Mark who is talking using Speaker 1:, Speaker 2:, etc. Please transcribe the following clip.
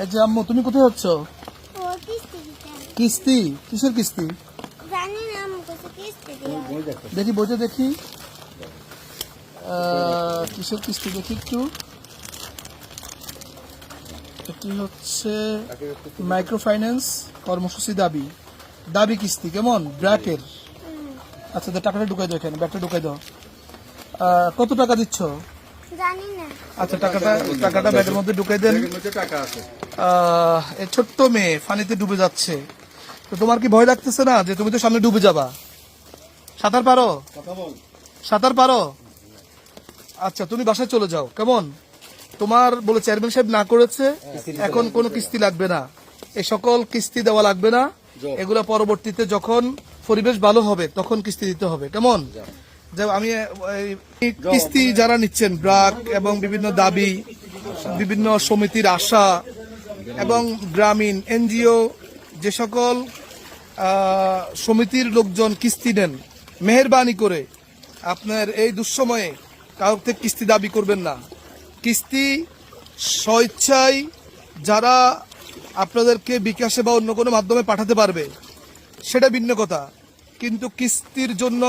Speaker 1: এই যে আম্মু, তুমি কোথায় যাচ্ছ?
Speaker 2: ও কিস্তি দিতে।
Speaker 1: কিস্তি? কিসের কিস্তি?
Speaker 2: জানি না আমি কত কিস্তি দিই।
Speaker 1: দেখি বইটা দেখি। কিসের কিস্তি দেখি একটু। এটি হচ্ছে মাইক্রো ফাইন্যান্স কর্মসূচি দাবি দাবি কিস্তি, কেমন ব্র্যাকের। আচ্ছা, টাকাটা ঢুকাই দাও, এখানে ব্যাগটা ঢুকাই দাও। কত টাকা দিচ্ছ?
Speaker 2: জানি না।
Speaker 1: আচ্ছা, টাকাটা ব্যাগের মধ্যে ঢুকাই দেন। এই ছোট্ট মেয়ে পানিতে ডুবে যাচ্ছে, তো তোমার কি ভয় লাগতেছে না যে তুমি তো সামনে ডুবে যাবা? সাঁতার পারো? সাঁতার পারো? আচ্ছা, তুমি বাসায় চলে যাও, কেমন? তোমার বলে চেয়ারম্যান সাহেব না করেছে, এখন কোনো কিস্তি লাগবে না, এই সকল কিস্তি দেওয়া লাগবে না। এগুলো পরবর্তীতে যখন পরিবেশ ভালো হবে তখন কিস্তি দিতে হবে, কেমন? যে আমি কিস্তি যারা নিচ্ছেন ব্রাক এবং বিভিন্ন দাবি, বিভিন্ন সমিতির আশা এবং গ্রামীণ এনজিও, যে সকল সমিতির লোকজন কিস্তি নেন, মেহেরবানি করে আপনার এই দুঃসময়ে কারোর থেকে কিস্তি দাবি করবেন না। কিস্তি স্বেচ্ছায় যারা আপনাদেরকে বিকাশে বা অন্য কোনো মাধ্যমে পাঠাতে পারবে সেটা ভিন্ন কথা, কিন্তু কিস্তির জন্য